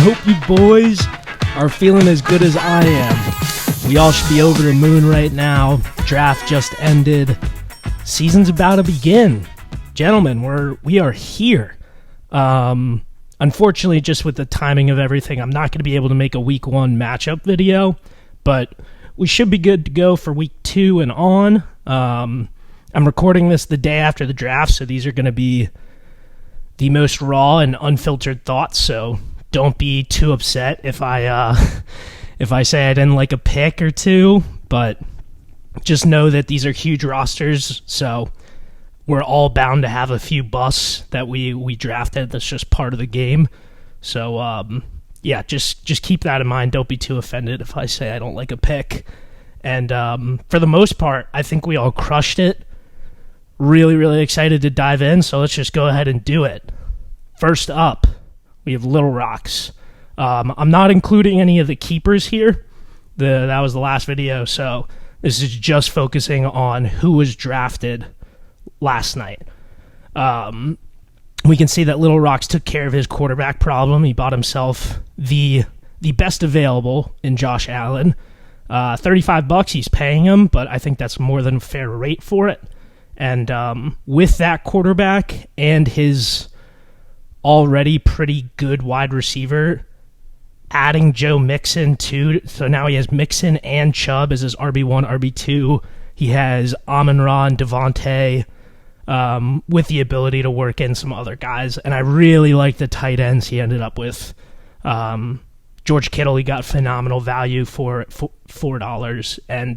hope you boys are feeling as good as I am. We all should be over the moon right now. Draft just ended. Season's about to begin. Gentlemen, we are here. Unfortunately, just with the timing of everything, I'm not going to be able to make a week 1 matchup video, but we should be good to go for week 2 and on. I'm recording this the day after the draft, so these are going to be the most raw and unfiltered thoughts, so don't be too upset if I say I didn't like a pick or two, but just know that these are huge rosters, so we're all bound to have a few busts that we drafted. That's just part of the game. So, yeah, just keep that in mind. Don't be too offended if I say I don't like a pick. And for the most part, I think we all crushed it. Really, really excited to dive in, so let's just go ahead and do it. First up, we have Little Rocks. I'm not including any of the keepers here. That was the last video, so this is just focusing on who was drafted last night. We can see that Little Rocks took care of his quarterback problem. He bought himself the best available in Josh Allen. $35 he's paying him, but I think that's more than a fair rate for it. And with that quarterback and his already pretty good wide receiver, adding Joe Mixon too, so now he has Mixon and Chubb as his RB1, RB2. He has Amon-Ra and Devontae with the ability to work in some other guys. And I really like the tight ends he ended up with. George Kittle, he got phenomenal value for $4. And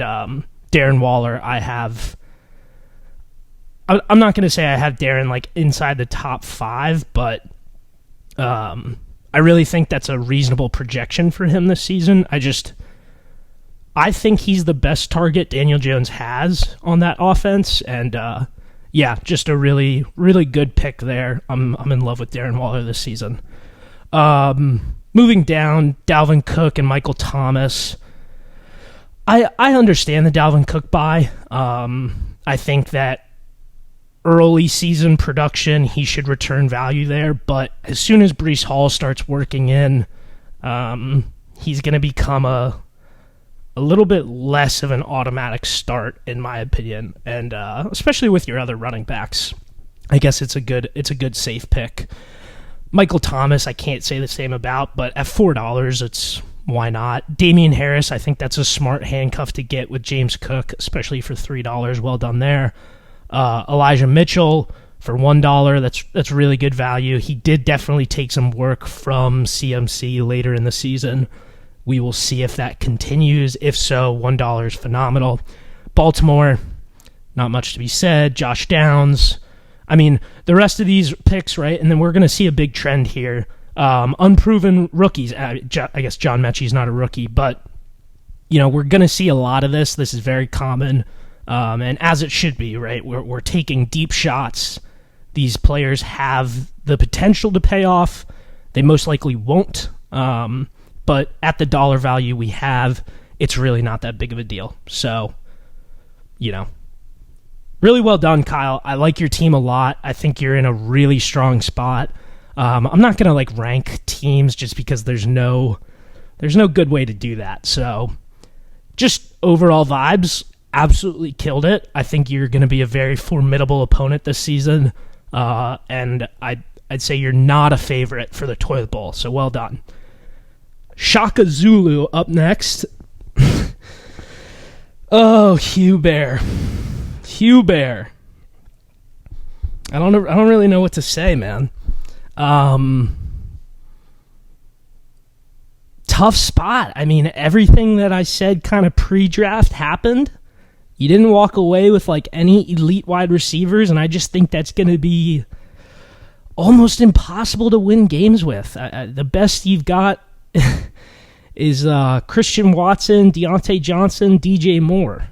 Darren Waller, I'm not going to say I have Darren like inside the top 5, but I really think that's a reasonable projection for him this season. I think he's the best target Daniel Jones has on that offense, and yeah, just a really, really good pick there. I'm in love with Darren Waller this season. Moving down, Dalvin Cook and Michael Thomas. I understand the Dalvin Cook buy. I think that early season production, he should return value there, but as soon as Breece Hall starts working in, he's going to become a little bit less of an automatic start, in my opinion, and especially with your other running backs. I guess it's a good safe pick. Michael Thomas, I can't say the same about, but at $4, it's why not? Damian Harris, I think that's a smart handcuff to get with James Cook, especially for $3. Well done there. Elijah Mitchell for $1. That's really good value. He did definitely take some work from CMC later in the season. We will see if that continues. If so, $1 is phenomenal. Baltimore, not much to be said. Josh Downs. I mean, the rest of these picks, right? And then we're going to see a big trend here. Unproven rookies. I guess John Mechie's not a rookie, but we're going to see a lot of this. This is very common, and as it should be, right? We're taking deep shots. These players have the potential to pay off. They most likely won't. But at the dollar value we have, it's really not that big of a deal. So, really well done, Kyle. I like your team a lot. I think you're in a really strong spot. I'm not going to rank teams just because there's no good way to do that. So, just overall vibes, absolutely killed it. I think you're going to be a very formidable opponent this season, and I'd say you're not a favorite for the toilet bowl. So, well done. Shaka Zulu up next. Oh, Hugh Bear. I don't really know what to say, man. Tough spot. I mean, everything that I said kind of pre-draft happened. You didn't walk away with any elite wide receivers, and I just think that's going to be almost impossible to win games with. The best you've got is Christian Watson, Deontay Johnson, DJ Moore.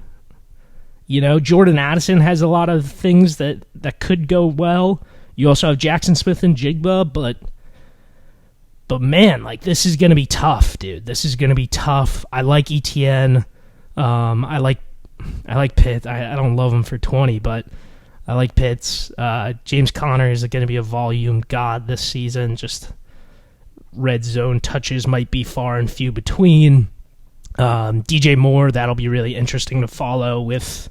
Jordan Addison has a lot of things that could go well. You also have Jackson Smith and Jigba, but man, this is going to be tough, dude. This is going to be tough. I like ETN. I like Pitt. I don't love him for 20, but I like Pitts. James Conner is going to be a volume god this season. Just red zone touches might be far and few between. DJ Moore, that'll be really interesting to follow with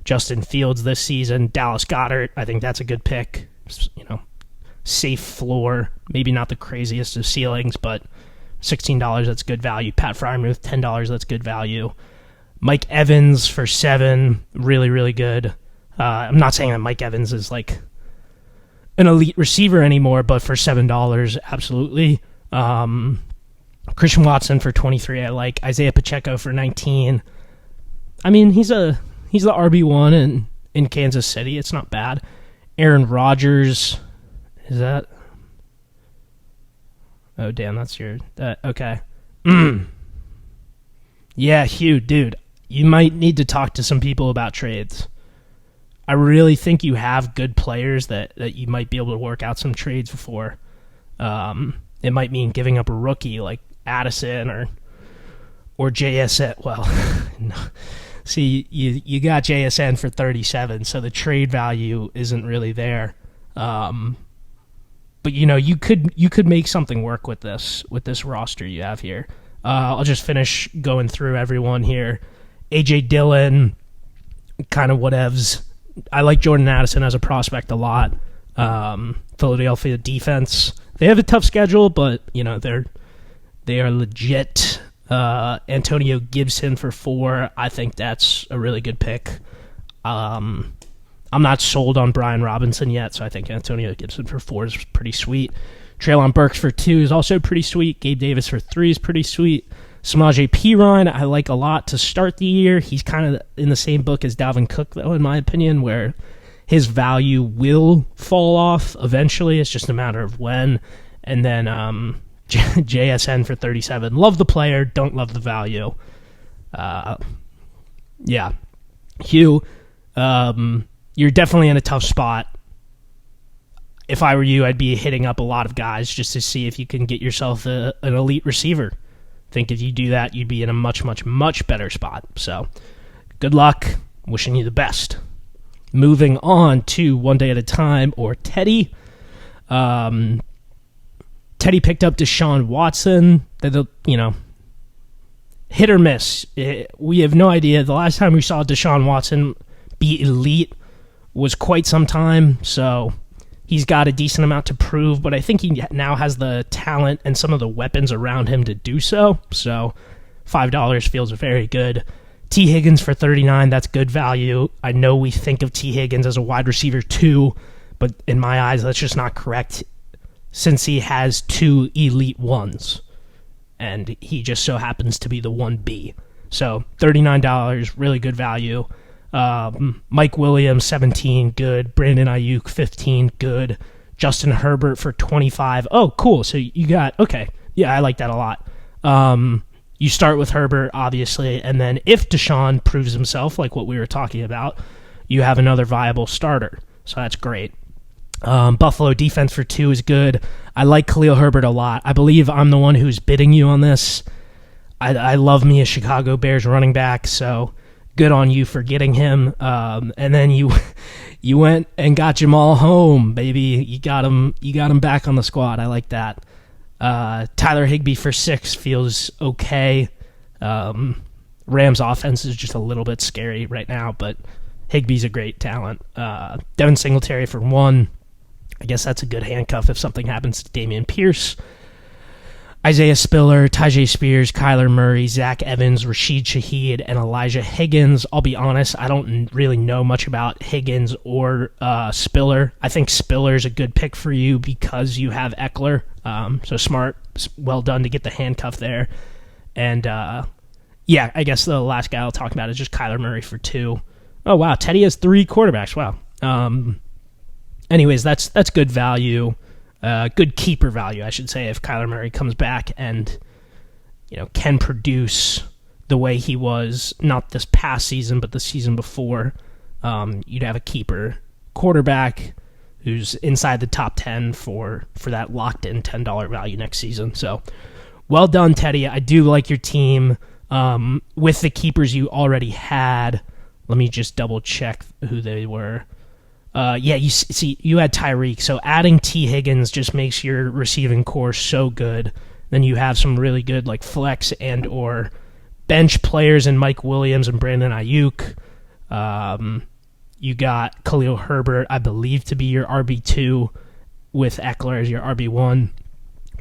Justin Fields this season. Dallas Goedert, I think that's a good pick. Safe floor, maybe not the craziest of ceilings, but $16, that's good value. Pat Freiermuth, $10, that's good value. Mike Evans for $7, really, really good. I'm not saying that Mike Evans is like an elite receiver anymore, but for $7, absolutely. Christian Watson for $23, I like. Isaiah Pacheco for $19. I mean, he's the RB1 in Kansas City. It's not bad. Aaron Rodgers, is that? Oh, damn, that's your... okay. Yeah, Hugh, dude, you might need to talk to some people about trades. I really think you have good players that you might be able to work out some trades for. It might mean giving up a rookie like Addison or JSN. Well, no. See, you got JSN for 37, so the trade value isn't really there. But you could make something work with this roster you have here. I'll just finish going through everyone here. AJ Dillon, kind of whatevs. I like Jordan Addison as a prospect a lot. Philadelphia defense, they have a tough schedule, but they are legit. Antonio Gibson for $4. I think that's a really good pick. I'm not sold on Brian Robinson yet, so I think Antonio Gibson for $4 is pretty sweet. Treylon Burks for $2 is also pretty sweet. Gabe Davis for $3 is pretty sweet. Samaje Perine, I like a lot to start the year. He's kind of in the same book as Dalvin Cook, though, in my opinion, where his value will fall off eventually. It's just a matter of when. And then JSN for $37. Love the player, don't love the value. Yeah. Hugh, you're definitely in a tough spot. If I were you, I'd be hitting up a lot of guys just to see if you can get yourself an elite receiver. I think if you do that, you'd be in a much, much, much better spot. So, good luck. Wishing you the best. Moving on to One Day at a Time, or Teddy. Teddy picked up Deshaun Watson. Hit or miss. We have no idea. The last time we saw Deshaun Watson be elite was quite some time, so he's got a decent amount to prove, but I think he now has the talent and some of the weapons around him to do so. So $5 feels very good. T. Higgins for $39, that's good value. I know we think of T. Higgins as a wide receiver too, but in my eyes, that's just not correct since he has 2 elite ones, and he just so happens to be the 1B. So $39, really good value. Mike Williams, 17, good. Brandon Ayuk, 15, good. Justin Herbert for 25. Oh, cool. So you got, okay. Yeah, I like that a lot. You start with Herbert, obviously, and then if Deshaun proves himself, like what we were talking about, you have another viable starter. So that's great. Buffalo defense for 2 is good. I like Khalil Herbert a lot. I believe I'm the one who's bidding you on this. I love me a Chicago Bears running back, so good on you for getting him. And then you went and got Jamal home, baby. You got him back on the squad. I like that. Tyler Higbee for 6 feels okay. Rams offense is just a little bit scary right now, but Higbee's a great talent. Devin Singletary for 1. I guess that's a good handcuff if something happens to Dameon Pierce. Isaiah Spiller, Tyjae Spears, Kyler Murray, Zach Evans, Rashid Shaheed, and Elijah Higgins. I'll be honest, I don't really know much about Higgins or Spiller. I think Spiller's a good pick for you because you have Eckler. So smart, well done to get the handcuff there. And yeah, I guess the last guy I'll talk about is just Kyler Murray for 2. Oh, wow, Teddy has 3 quarterbacks. Wow. Anyways, that's good value. Good keeper value, I should say, if Kyler Murray comes back and can produce the way he was, not this past season, but the season before. You'd have a keeper quarterback who's inside the top 10 for that locked-in $10 value next season. So, well done, Teddy. I do like your team. With the keepers you already had, let me just double-check who they were. You see, you had Tyreek, so adding T. Higgins just makes your receiving core so good. Then you have some really good like flex and or bench players in Mike Williams and Brandon Ayuk. You got Khalil Herbert, I believe, to be your RB2 with Eckler as your RB1.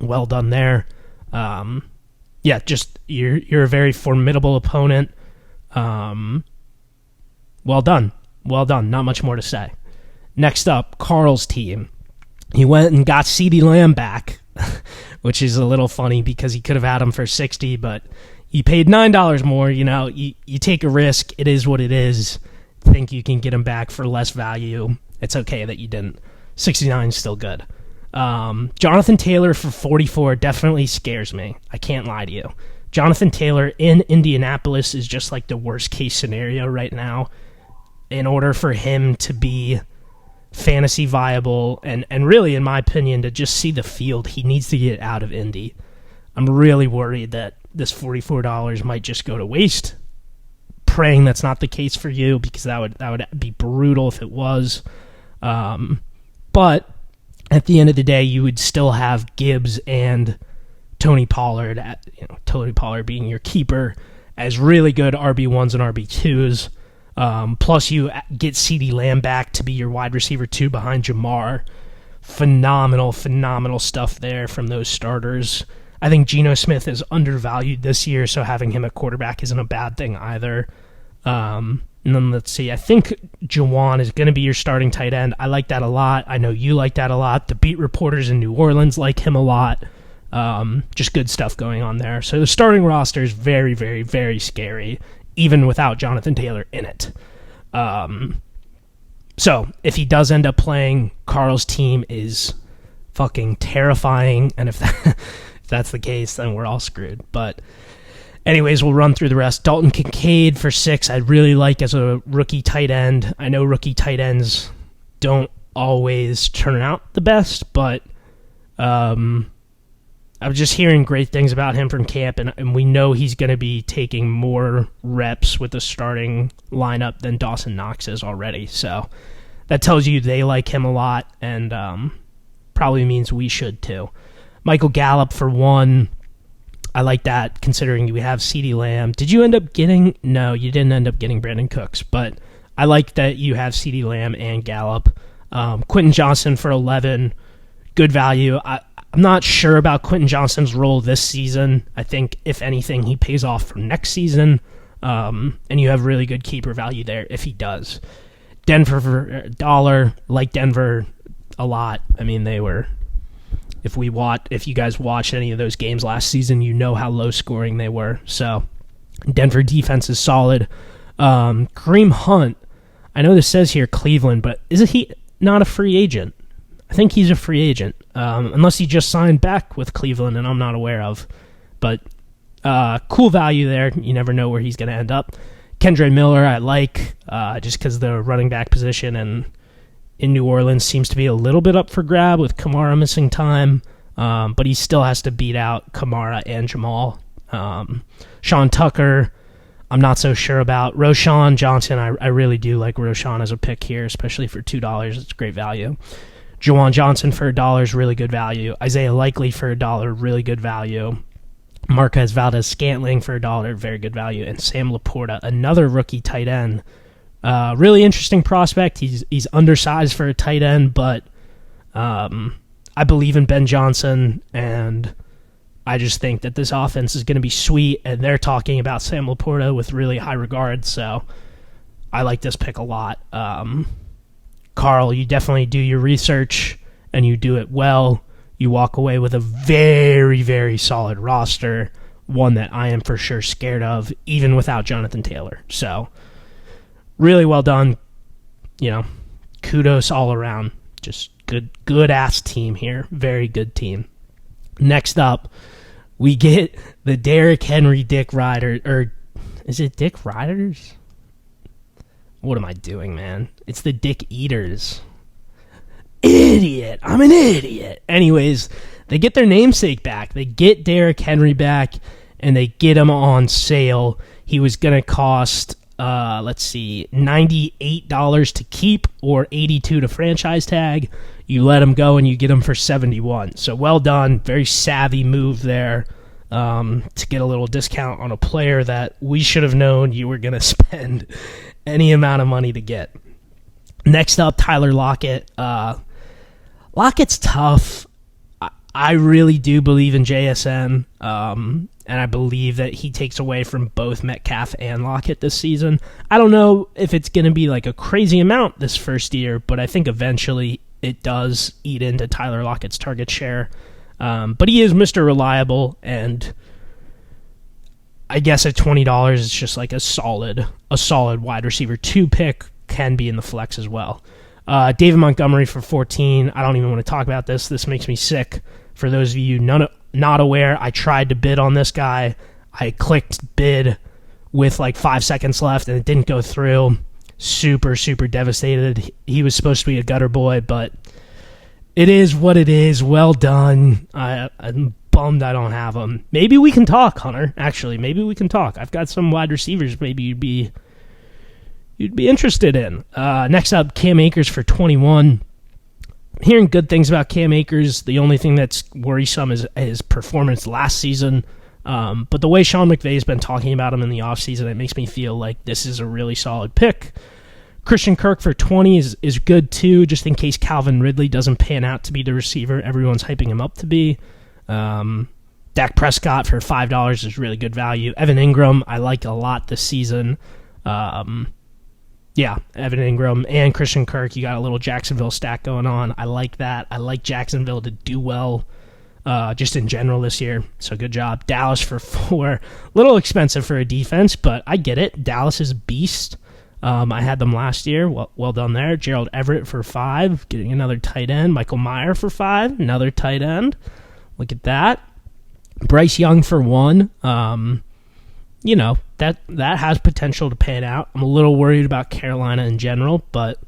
Well done there. Just you're a very formidable opponent. Well done. Not much more to say. Next up, Carl's team. He went and got CeeDee Lamb back, which is a little funny because he could have had him for $60, but he paid $9 more. You know, you take a risk. It is what it is. Think you can get him back for less value. It's okay that you didn't. 69 is still good. Jonathan Taylor for 44 definitely scares me. I can't lie to you. Jonathan Taylor in Indianapolis is just like the worst case scenario right now. In order for him to be fantasy viable and really, in my opinion, to just see the field, he needs to get out of Indy. I'm really worried that this $44 might just go to waste. Praying that's not the case for you, because that would be brutal if it was. But at the end of the day, you would still have Gibbs and Tony Pollard, Tony Pollard being your keeper, as really good RB1s and RB2s. Plus you get CeeDee Lamb back to be your wide receiver 2 behind Jamar. Phenomenal stuff there from those starters. I think Geno Smith is undervalued this year, so having him at quarterback isn't a bad thing either. And then let's see, I think Juwan is going to be your starting tight end. I like that a lot. I know you like that a lot. The beat reporters in New Orleans like him a lot. Just good stuff going on there. So the starting roster is very, very, very scary, even without Jonathan Taylor in it. So if he does end up playing, Carl's team is fucking terrifying, and if that's the case, then we're all screwed. But anyways, we'll run through the rest. Dalton Kincaid for 6, I'd really like as a rookie tight end. I know rookie tight ends don't always turn out the best, but I was just hearing great things about him from camp, and we know he's going to be taking more reps with the starting lineup than Dawson Knox is already. So that tells you they like him a lot, and probably means we should too. Michael Gallup for 1. I like that, considering we have CeeDee Lamb. Did you end up getting... No, you didn't end up getting Brandon Cooks, but I like that you have CeeDee Lamb and Gallup. Quentin Johnson for 11. Good value. I'm not sure about Quentin Johnson's role this season. I think, if anything, he pays off for next season, and you have really good keeper value there if he does. Denver for $1. Like Denver a lot. I mean, they were... If you guys watched any of those games last season, you know how low scoring they were. So Denver defense is solid. Kareem Hunt, I know this says here Cleveland, but isn't he not a free agent? I think he's a free agent, unless he just signed back with Cleveland, and I'm not aware of. But cool value there. You never know where he's going to end up. Kendre Miller, I like, just because the running back position in New Orleans seems to be a little bit up for grab with Kamara missing time, but he still has to beat out Kamara and Jamal. Sean Tucker, I'm not so sure about. Roschon Johnson, I really do like Roschon as a pick here, especially for $2. It's great value. Juwan Johnson for $1 is really good value. Isaiah Likely for $1, really good value. Marquez Valdez-Scantling for $1, very good value. And Sam Laporta, another rookie tight end. Really interesting prospect. He's undersized for a tight end, but I believe in Ben Johnson, and I just think that this offense is going to be sweet, and they're talking about Sam Laporta with really high regard, so I like this pick a lot. Carl, you definitely do your research, and you do it well. You walk away with a very, very solid roster, one that I am for sure scared of, even without Jonathan Taylor. So, really well done. Kudos all around. Just good ass team here. Very good team. Next up, we get the Derrick Henry Dick Rider, or is it Dick Riders? What am I doing, man? It's the Dick Eaters. Idiot. I'm an idiot. Anyways, they get their namesake back. They get Derrick Henry back, and they get him on sale. He was going to cost let's see, $98 to keep or $82 to franchise tag. You let him go and you get him for $71. So well done. Very savvy move there to get a little discount on a player that we should have known you were going to spend any amount of money to get. Next up, Tyler Lockett. Lockett's tough. I really do believe in JSN, and I believe that he takes away from both Metcalf and Lockett this season. I don't know if it's going to be like a crazy amount this first year, but I think eventually it does eat into Tyler Lockett's target share. But he is Mr. Reliable, and I guess at $20, it's just like a solid wide receiver 2 pick, can be in the flex as well. David Montgomery for 14. I don't even want to talk about this. This makes me sick. For those of you not aware, I tried to bid on this guy. I clicked bid with like 5 seconds left, and it didn't go through. Super, super devastated. He was supposed to be a gutter boy, but it is what it is. Well done. I'm bummed I don't have him. Maybe we can talk, Hunter. Actually, maybe we can talk. I've got some wide receivers maybe you'd be interested in. Next up, Cam Akers for 21. Hearing good things about Cam Akers. The only thing that's worrisome is his performance last season. But the way Sean McVay's been talking about him in the offseason, it makes me feel like this is a really solid pick. Christian Kirk for 20 is good too, just in case Calvin Ridley doesn't pan out to be the receiver everyone's hyping him up to be. Dak Prescott for $5 is really good value. Evan Ingram, I like a lot this season. Yeah, Evan Ingram and Christian Kirk, you got a little Jacksonville stack going on. I like that. I like Jacksonville to do well just in general this year, so good job. Dallas for 4. A little expensive for a defense, but I get it. Dallas is a beast. I had them last year. Well done there. Gerald Everett for 5, getting another tight end. Michael Mayer for 5, another tight end. Look at that. Bryce Young for 1. That has potential to pan out. I'm a little worried about Carolina in general, but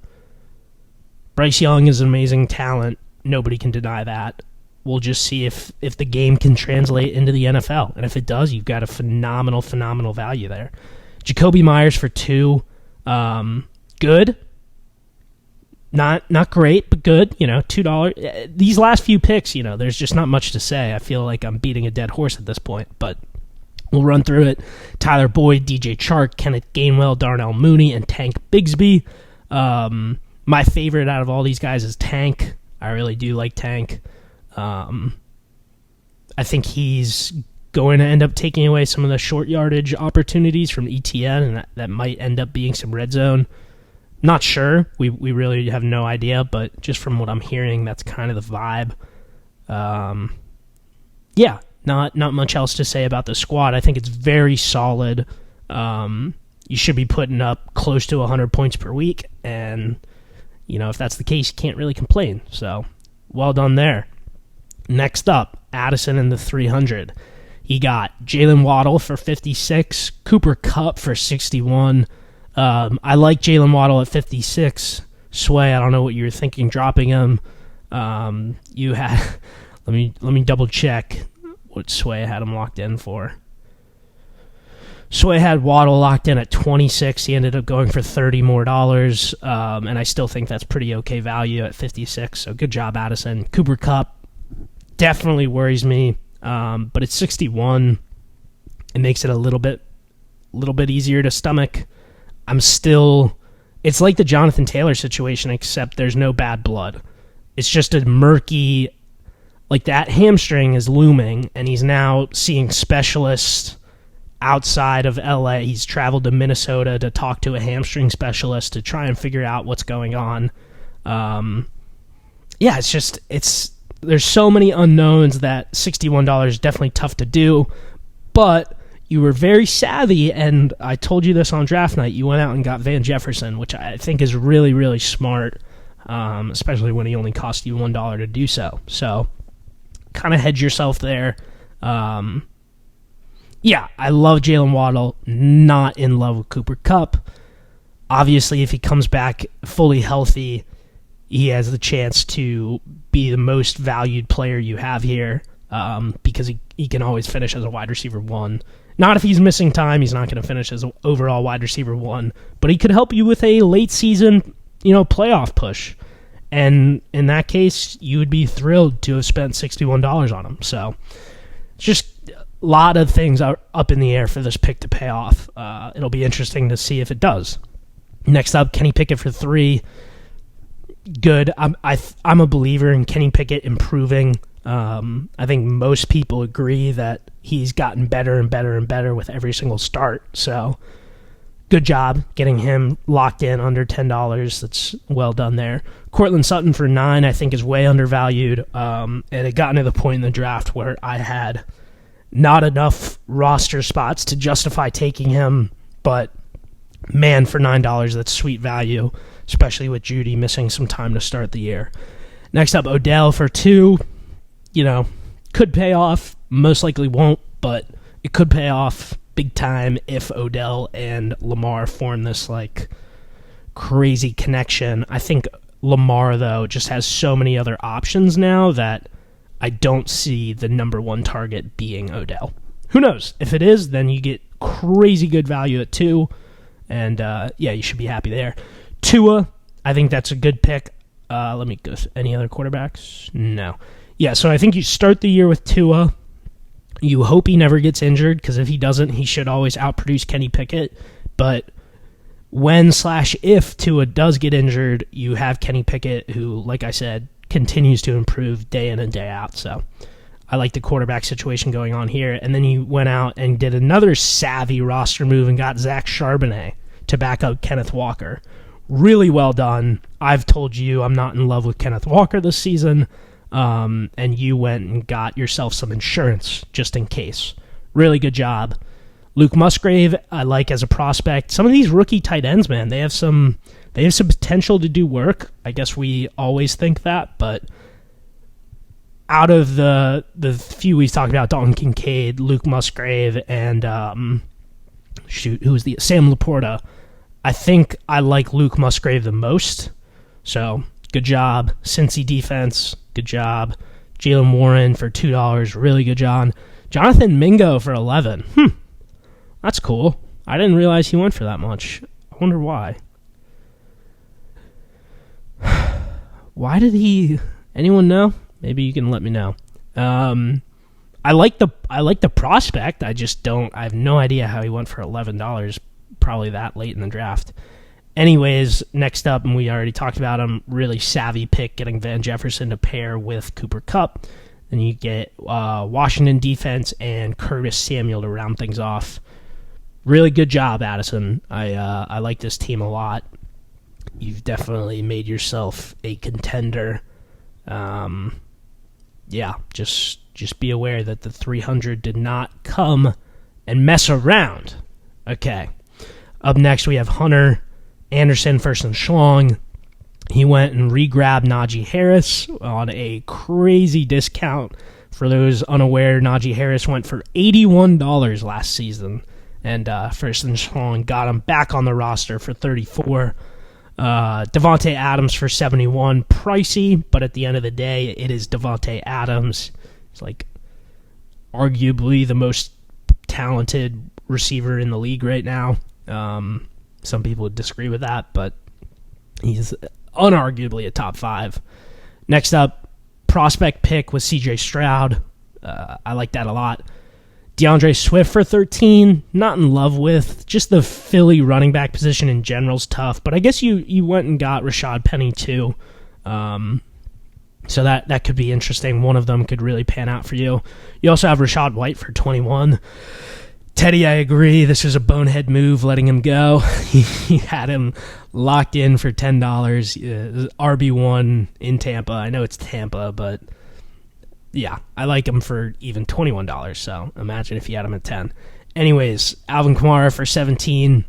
Bryce Young is an amazing talent. Nobody can deny that. We'll just see if the game can translate into the NFL. And if it does, you've got a phenomenal value there. Jacoby Myers for 2. Good. Not great, but good. $2. These last few picks, there's just not much to say. I feel like I'm beating a dead horse at this point, but we'll run through it. Tyler Boyd, DJ Chark, Kenneth Gainwell, Darnell Mooney, and Tank Bigsby. My favorite out of all these guys is Tank. I really do like Tank. I think he's going to end up taking away some of the short yardage opportunities from ETN, and that might end up being some red zone. Not sure. We really have no idea, but just from what I'm hearing, that's kind of the vibe. Yeah. Not much else to say about the squad. I think it's very solid. You should be putting up close to 100 points per week, and if that's the case, you can't really complain. So, well done there. Next up, Addison in the 300. He got Jalen Waddle for 56, Cooper Kupp for 61. I like Jalen Waddle at 56. Sway, I don't know what you were thinking dropping him. You had let me double check what Sway had him locked in for. Sway had Waddle locked in at 26. He ended up going for $30 more, and I still think that's pretty okay value at 56. So good job, Addison. Cooper Kupp definitely worries me, but it's 61. It makes it a little bit easier to stomach. It's like the Jonathan Taylor situation, except there's no bad blood. It's just a murky, like that hamstring is looming, and he's now seeing specialists outside of LA. He's traveled to Minnesota to talk to a hamstring specialist to try and figure out what's going on. There's so many unknowns that $61 is definitely tough to do, but you were very savvy, and I told you this on draft night. You went out and got Van Jefferson, which I think is really, really smart, especially when he only cost you $1 to do so. So, kind of hedge yourself there. I love Jalen Waddle, not in love with Cooper Kupp. Obviously, if he comes back fully healthy, he has the chance to be the most valued player you have here, because he can always finish as a wide receiver 1. Not if he's missing time. He's not going to finish as overall wide receiver 1, but he could help you with a late season, playoff push. And in that case, you would be thrilled to have spent $61 on him. So just a lot of things are up in the air for this pick to pay off. It'll be interesting to see if it does. Next up, Kenny Pickett for 3. Good. I'm a believer in Kenny Pickett improving. I think most people agree that he's gotten better and better and better with every single start. So good job getting him locked in under $10. That's well done there. Cortland Sutton for 9 I think is way undervalued. And it got to the point in the draft where I had not enough roster spots to justify taking him. But man, for $9, that's sweet value, especially with Judy missing some time to start the year. Next up, Odell for 2. Could pay off. Most likely won't, but it could pay off big time if Odell and Lamar form this crazy connection. I think Lamar, though, just has so many other options now that I don't see the number 1 target being Odell. Who knows? If it is, then you get crazy good value at 2, and you should be happy there. Tua, I think that's a good pick. Let me go. Any other quarterbacks? No. Yeah, so I think you start the year with Tua. You hope he never gets injured, because if he doesn't, he should always outproduce Kenny Pickett. But when/if Tua does get injured, you have Kenny Pickett, who, like I said, continues to improve day in and day out. So I like the quarterback situation going on here. And then you went out and did another savvy roster move and got Zach Charbonnet to back up Kenneth Walker. Really well done. I've told you I'm not in love with Kenneth Walker this season. And you went and got yourself some insurance just in case. Really good job. Luke Musgrave, I like as a prospect. Some of these rookie tight ends, man, they have some potential to do work. I guess we always think that, but out of the few we've talked about, Dalton Kincaid, Luke Musgrave, and Sam Laporta, I think I like Luke Musgrave the most. So good job. Cincy defense, good job. Jaylen Warren for $2, really good job. Jonathan Mingo for 11. That's cool. I didn't realize he went for that much. I wonder why. Why did he? Anyone know? Maybe you can let me know. I like the prospect. I have no idea how he went for $11. Probably that late in the draft. Anyways, next up, and we already talked about him, really savvy pick, getting Van Jefferson to pair with Cooper Kupp. Then you get Washington defense and Curtis Samuel to round things off. Really good job, Addison. I like this team a lot. You've definitely made yourself a contender. Just be aware that the 300 did not come and mess around. Okay. Up next, we have Hunter Anderson first and Schlong. He went and re-grabbed Najee Harris on a crazy discount. For those unaware, Najee Harris went for $81 last season, and first and Schlong got him back on the roster for $34. Devontae Adams for $71. Pricey, but at the end of the day, it is Devontae Adams. He's arguably the most talented receiver in the league right now. Some people would disagree with that, but he's unarguably a top 5. Next up, prospect pick was CJ Stroud. I like that a lot. DeAndre Swift for 13. Not in love with. Just the Philly running back position in general is tough, but I guess you went and got Rashad Penny too. So that could be interesting. One of them could really pan out for you. You also have Rachaad White for 21. Teddy, I agree. This was a bonehead move, letting him go. He had him locked in for $10. RB1 in Tampa. I know it's Tampa, but yeah, I like him for even $21. So imagine if you had him at 10. Anyways, Alvin Kamara for 17.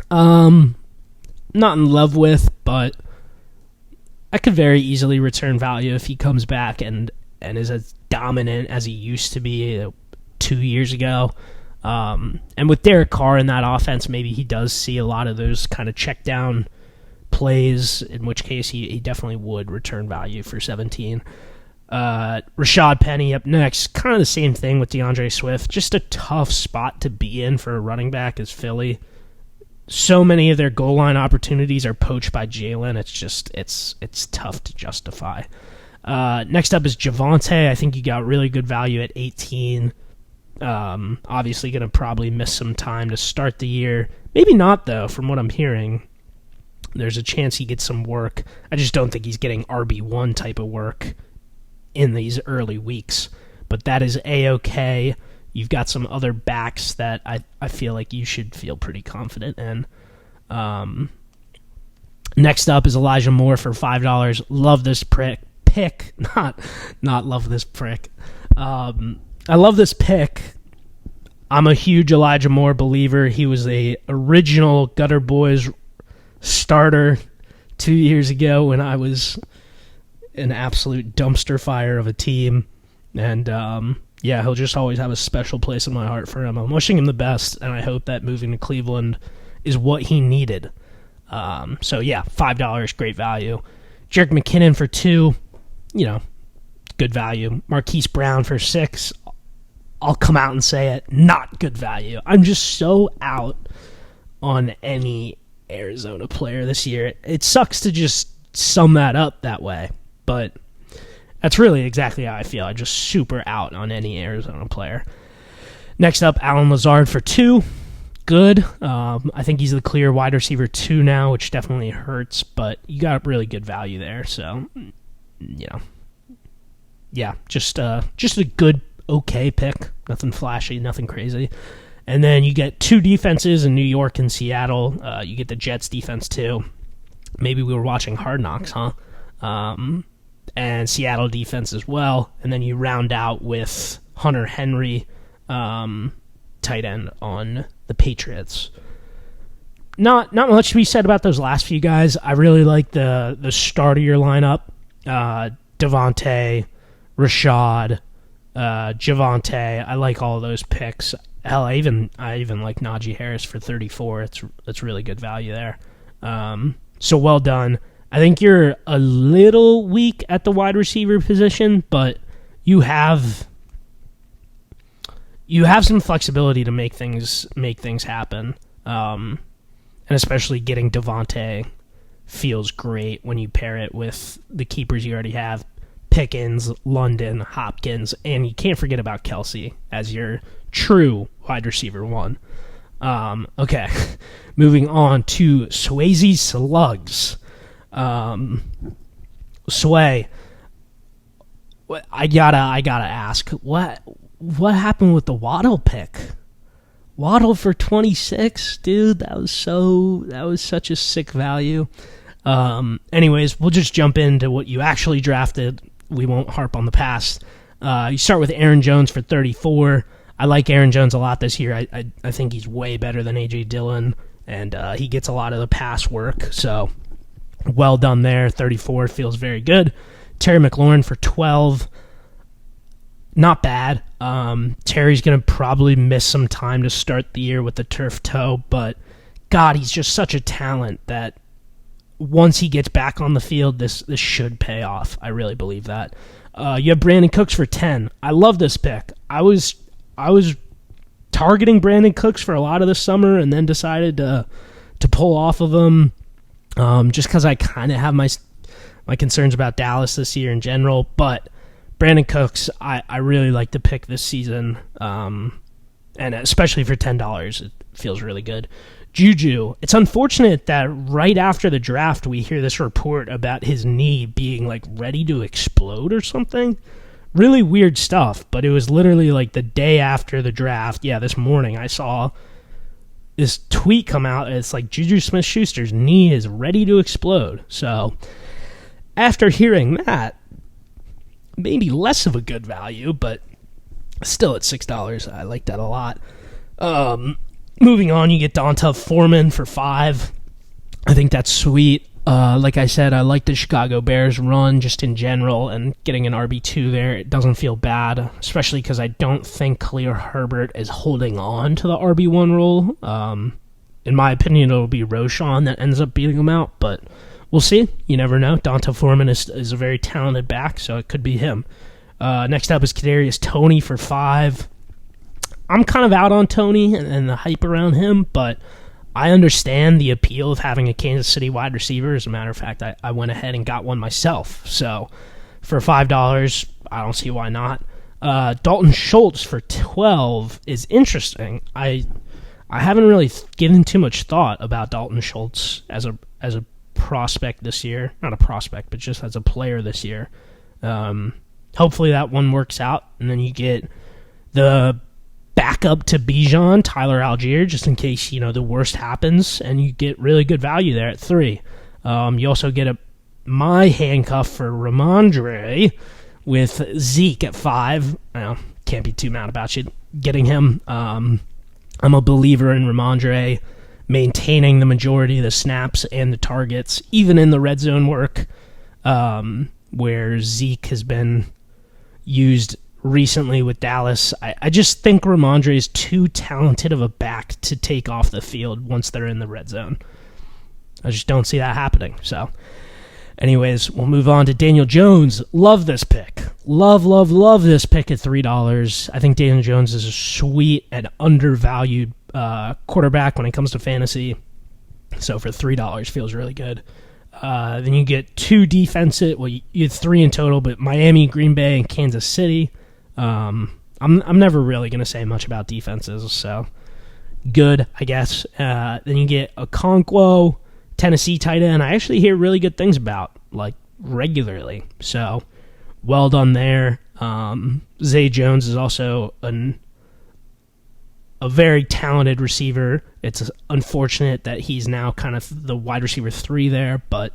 Not in love with, but I could very easily return value if he comes back and is as dominant as he used to be 2 years ago. And with Derek Carr in that offense, maybe he does see a lot of those kind of check down plays, in which case he definitely would return value for 17. Rashad Penny up next. Kind of the same thing with DeAndre Swift. Just a tough spot to be in for a running back is Philly. So many of their goal line opportunities are poached by Jalen. It's tough to justify. Next up is Javonte. I think you got really good value at 18. Obviously going to probably miss some time to start the year. Maybe not, though, from what I'm hearing. There's a chance he gets some work. I just don't think he's getting RB1 type of work in these early weeks. But that is A-okay. You've got some other backs that I feel like you should feel pretty confident in. Next up is Elijah Moore for $5. Love this pick. Not love this prick. I love this pick. I'm a huge Elijah Moore believer. He was the original Gutter Boys starter 2 years ago when I was an absolute dumpster fire of a team. And yeah, he'll just always have a special place in my heart for him. I'm wishing him the best, and I hope that moving to Cleveland is what he needed. So yeah, $5, great value. Jerick McKinnon for $2, good value. Marquise Brown for $6. I'll come out and say it, not good value. I'm just so out on any Arizona player this year. It sucks to just sum that up that way, but that's really exactly how I feel. I'm just super out on any Arizona player. Next up, Allen Lazard for $2. Good. I think he's the clear wide receiver 2 now, which definitely hurts, but you got really good value there. So, yeah, just a good, okay pick. Nothing flashy, nothing crazy. And then you get 2 defenses in New York and Seattle. You get the Jets defense too. Maybe we were watching Hard Knocks, huh? And Seattle defense as well. And then you round out with Hunter Henry, tight end on the Patriots. Not much to be said about those last few guys. I really like the start of your lineup. Devontae, Rashad, Javonte. I like all of those picks. Hell, I even like Najee Harris for $34. That's really good value there. So well done. I think you're a little weak at the wide receiver position, but you have some flexibility to make things happen. And especially getting Devontae feels great when you pair it with the keepers you already have. Pickens, London, Hopkins, and you can't forget about Kelsey as your true wide receiver 1. Okay, moving on to Swayze Slugs. Sway, I gotta ask, what happened with the Waddle pick? Waddle for 26, dude. That was such a sick value. Anyways, we'll just jump into what you actually drafted. We won't harp on the past. You start with Aaron Jones for 34. I like Aaron Jones a lot this year. I think he's way better than A.J. Dillon, and he gets a lot of the pass work. So, well done there. 34 feels very good. Terry McLaurin for 12. Not bad. Terry's going to probably miss some time to start the year with the turf toe, but God, he's just such a talent that once he gets back on the field, this should pay off. I really believe that. You have Brandon Cooks for 10. I love this pick. I was targeting Brandon Cooks for a lot of the summer and then decided to pull off of him just because I kind of have my concerns about Dallas this year in general. But Brandon Cooks, I really like the pick this season, and especially for $10, it feels really good. Juju, it's unfortunate that right after the draft we hear this report about his knee being like ready to explode or something. Really weird stuff, but it was literally like the day after the draft. Yeah, this morning I saw this tweet come out. It's like Juju Smith-Schuster's knee is ready to explode. So after hearing that, maybe less of a good value, but still at $6. I like that a lot. Moving on, you get Donta Foreman for $5. I think that's sweet. Like I said, I like the Chicago Bears run just in general, and getting an RB2 there, it doesn't feel bad, especially because I don't think Khalil Herbert is holding on to the RB1 role. In my opinion, it'll be Roshan that ends up beating him out, but we'll see. You never know. Donta Foreman is a very talented back, so it could be him. Next up is Kadarius Toney for 5. I'm kind of out on Toney and the hype around him, but I understand the appeal of having a Kansas City wide receiver. As a matter of fact, I went ahead and got one myself. So for $5, I don't see why not. Dalton Schultz for 12 is interesting. I haven't really given too much thought about Dalton Schultz as a prospect this year. Not a prospect, but just as a player this year. Hopefully that one works out, and then you get the backup to Bijan, Tyler Algier, just in case, the worst happens, and you get really good value there at 3. You also get my handcuff for Ramondre with Zeke at 5. Can't be too mad about you getting him. I'm a believer in Ramondre maintaining the majority of the snaps and the targets, even in the red zone work, where Zeke has been used recently with Dallas. I just think Ramondre is too talented of a back to take off the field once they're in the red zone. I just don't see that happening. So, anyways, we'll move on to Daniel Jones. Love this pick. Love this pick at $3. I think Daniel Jones is a sweet and undervalued quarterback when it comes to fantasy. So for $3, feels really good. Then you get 2 defensive. Well, you get 3 in total, but Miami, Green Bay, and Kansas City. I'm never really going to say much about defenses, so good, I guess. Then you get Okonkwo, Tennessee tight end. I actually hear really good things about, regularly. So well done there. Zay Jones is also a very talented receiver. It's unfortunate that he's now kind of the wide receiver 3 there, but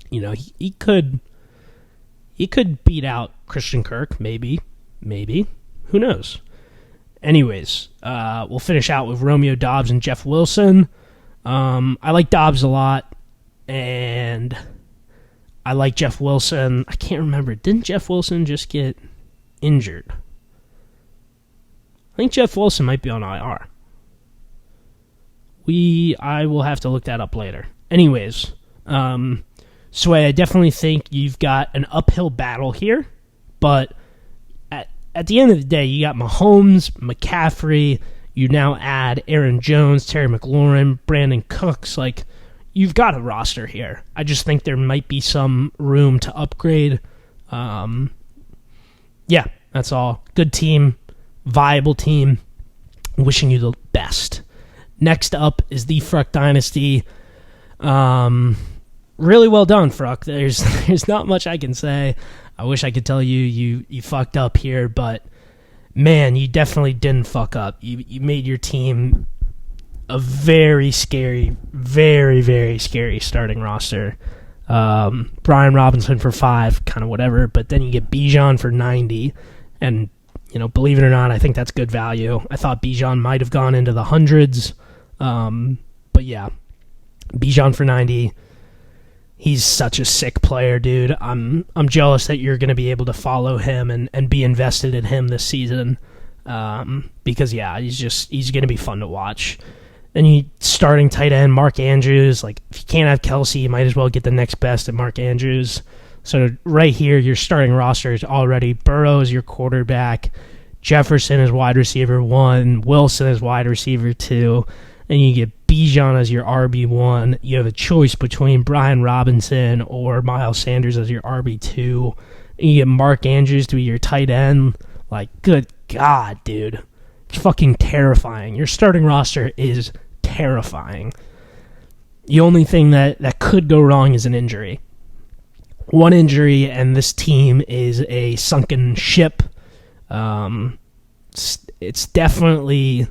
he could beat out Christian Kirk, maybe. Who knows? Anyways, we'll finish out with Romeo Doubs and Jeff Wilson. I like Doubs a lot, and I like Jeff Wilson. I can't remember. Didn't Jeff Wilson just get injured? I think Jeff Wilson might be on IR. I will have to look that up later. Anyways, Sway, I definitely think you've got an uphill battle here, but at the end of the day, you got Mahomes, McCaffrey, you now add Aaron Jones, Terry McLaurin, Brandon Cooks. You've got a roster here. I just think there might be some room to upgrade. Yeah, that's all. Good team, viable team. Wishing you the best. Next up is the Fruck Dynasty. Really well done, Fruck. There's not much I can say. I wish I could tell you fucked up here, but man, you definitely didn't fuck up. You made your team a very scary, very, very scary starting roster. Brian Robinson for 5, kind of whatever, but then you get Bijan for 90, and believe it or not, I think that's good value. I thought Bijan might have gone into the hundreds, but yeah, Bijan for 90. He's such a sick player, dude. I'm jealous that you're going to be able to follow him and be invested in him this season, because yeah, he's going to be fun to watch. Then you starting tight end Mark Andrews. If you can't have Kelsey, you might as well get the next best at Mark Andrews. So right here, your starting roster is already Burrow is your quarterback, Jefferson is wide receiver 1, Wilson is wide receiver 2, and you get Bijan as your RB1. You have a choice between Brian Robinson or Miles Sanders as your RB2. And you get Mark Andrews to be your tight end. Good God, dude. It's fucking terrifying. Your starting roster is terrifying. The only thing that could go wrong is an injury. One injury, and this team is a sunken ship. It's definitely...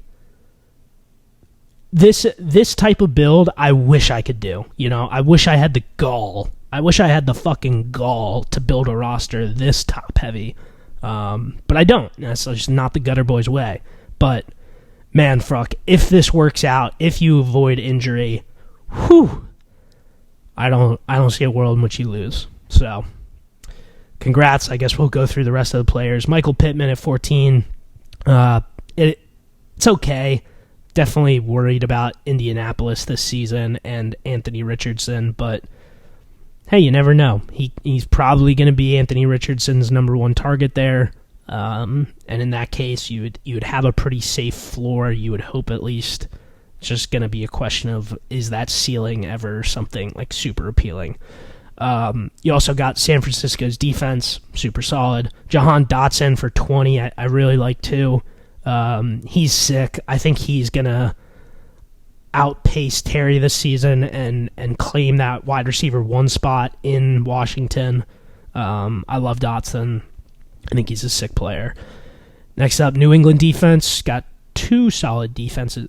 This type of build, I wish I could do. I wish I had the gall. I wish I had the fucking gall to build a roster this top heavy. But I don't. That's just not the Gutter Boys way. But man, Fruck, if this works out, if you avoid injury, whew, I don't see a world in which you lose. So, congrats. I guess we'll go through the rest of the players. Michael Pittman at 14. It's okay. Definitely worried about Indianapolis this season and Anthony Richardson, but hey, you never know. He's probably going to be Anthony Richardson's number one target there. And in that case, you would have a pretty safe floor. You would hope, at least. It's just going to be a question of, is that ceiling ever something like super appealing? You also got San Francisco's defense, super solid. Jahan Dotson for 20, I really like too. He's sick. I think he's going to outpace Terry this season and claim that wide receiver 1 spot in Washington. I love Dotson. I think he's a sick player. Next up, New England defense. Got two solid defenses.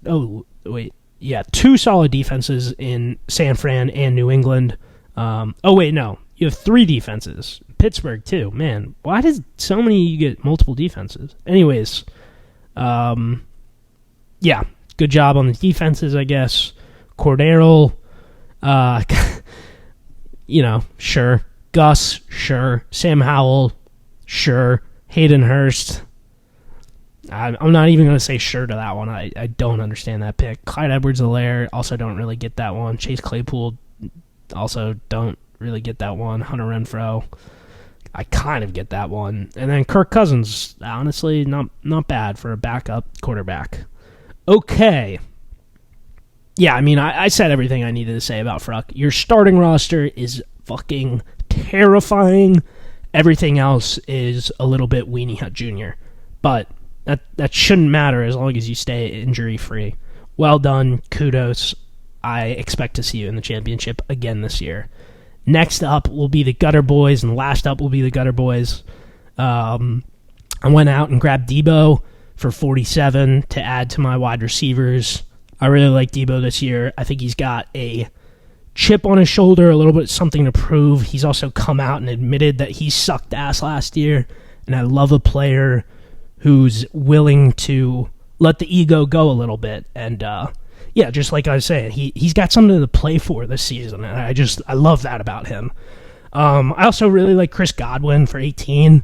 Two solid defenses in San Fran and New England. You have 3 defenses. Pittsburgh, too. Man, why does so many you get multiple defenses? Anyways, good job on the defenses, I guess. Cordero, sure. Gus, sure. Sam Howell, sure. Hayden Hurst, I'm not even going to say sure to that one. I don't understand that pick. Clyde Edwards-Helaire, also don't really get that one. Chase Claypool, also don't really get that one. Hunter Renfrow, I kind of get that one. And then Kirk Cousins, honestly, not bad for a backup quarterback. Okay. Yeah, I mean, I said everything I needed to say about Fruck. Your starting roster is fucking terrifying. Everything else is a little bit Weenie Hut Jr. But that shouldn't matter as long as you stay injury-free. Well done. Kudos. I expect to see you in the championship again this year. Next up will be the Gutter Boys, and last up will be the Gutter Boys. I went out and grabbed Debo for 47 to add to my wide receivers. I really like Debo this year. I think he's got a chip on his shoulder, a little bit something to prove. He's also come out and admitted that he sucked ass last year, and I love a player who's willing to let the ego go a little bit. And just like I was saying, he's got something to play for this season, and I love that about him. I also really like Chris Godwin for 18.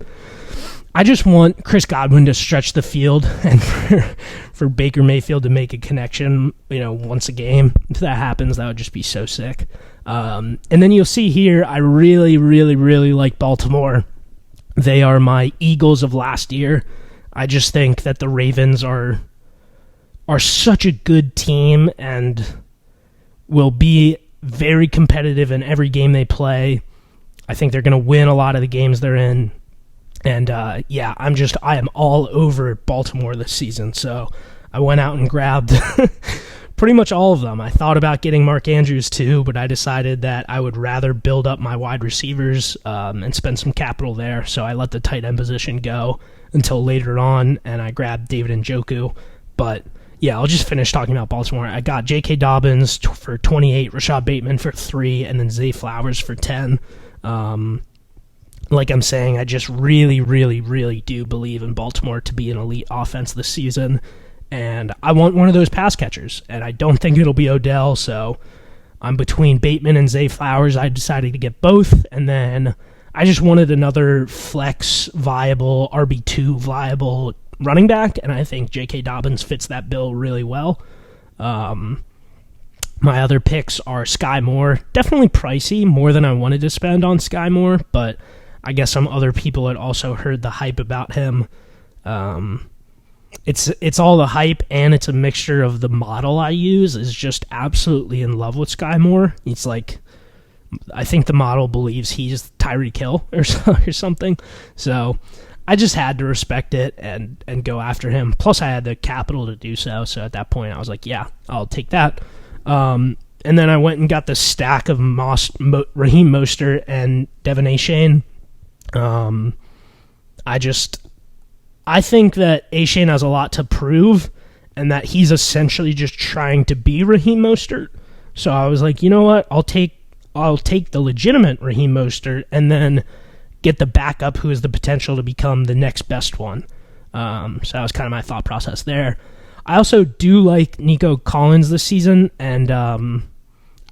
I just want Chris Godwin to stretch the field and for Baker Mayfield to make a connection, once a game. If that happens, that would just be so sick. And then you'll see here, I really, really, really like Baltimore. They are my Eagles of last year. I just think that the Ravens are such a good team and will be very competitive in every game they play. I think they're going to win a lot of the games they're in. And I am all over Baltimore this season. So I went out and grabbed pretty much all of them. I thought about getting Mark Andrews too, but I decided that I would rather build up my wide receivers and spend some capital there. So I let the tight end position go until later on, and I grabbed David Njoku. But yeah, I'll just finish talking about Baltimore. I got J.K. Dobbins for 28, Rashad Bateman for 3, and then Zay Flowers for 10. Like I'm saying, I just really, really, really do believe in Baltimore to be an elite offense this season, and I want one of those pass catchers, and I don't think it'll be Odell, so I'm between Bateman and Zay Flowers. I decided to get both, and then I just wanted another flex viable, RB2 viable running back, and I think J.K. Dobbins fits that bill really well. My other picks are Sky Moore. Definitely pricey, more than I wanted to spend on Sky Moore, but I guess some other people had also heard the hype about him. It's all the hype, and it's a mixture of the model I use is just absolutely in love with Sky Moore. It's like, I think the model believes he's Tyreek Hill or something. So I just had to respect it and go after him. Plus I had the capital to do so. So at that point I was like, yeah, I'll take that. And then I went and got the stack of Raheem Mostert and Devin Achane. I think that Achane has a lot to prove, and that he's essentially just trying to be Raheem Mostert. So I was like, you know what? I'll take the legitimate Raheem Mostert and then get the backup who has the potential to become the next best one. So that was kind of my thought process there. I also do like Nico Collins this season, and I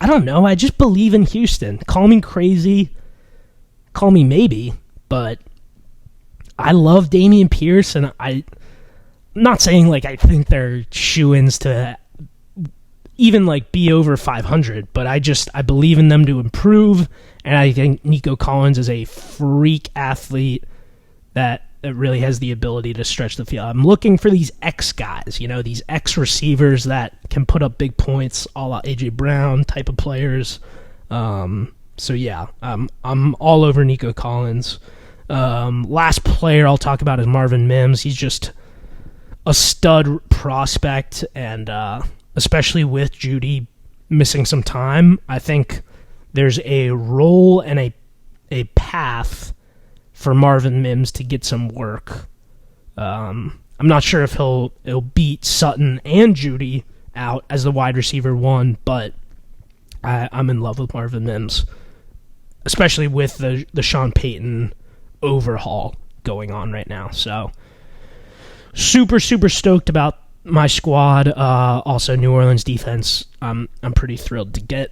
don't know. I just believe in Houston. Call me crazy. Call me maybe. But I love Dameon Pierce, and I'm not saying like I think they're shoo-ins to even like be over 500, but I believe in them to improve, And I think Nico Collins is a freak athlete that really has the ability to stretch the field. I'm looking for these X guys, these X receivers that can put up big points, a la A.J. Brown type of players. So yeah, I'm all over Nico Collins. Last player I'll talk about is Marvin Mims. He's just a stud prospect, and especially with Jeudy missing some time, I think there's a role and a path for Marvin Mims to get some work. I'm not sure if he'll beat Sutton and Jeudy out as the wide receiver one, but I'm in love with Marvin Mims, especially with the Sean Payton overhaul going on right now. So super, super stoked about my squad. Also, New Orleans defense, I'm pretty thrilled to get.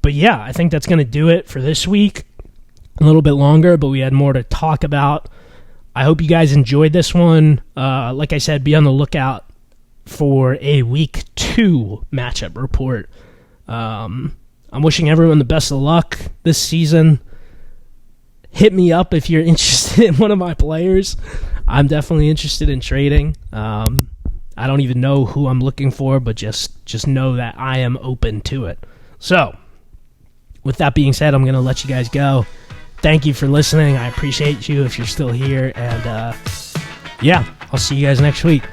But yeah, I think that's going to do it for this week. A little bit longer, but we had more to talk about. I hope you guys enjoyed this one. Like I said, be on the lookout for a week 2 matchup report. I'm wishing everyone the best of luck this season. Hit me up if you're interested in one of my players. I'm definitely interested in trading. I don't even know who I'm looking for, but just know that I am open to it. So, with that being said, I'm going to let you guys go. Thank you for listening. I appreciate you if you're still here. And, yeah, I'll see you guys next week.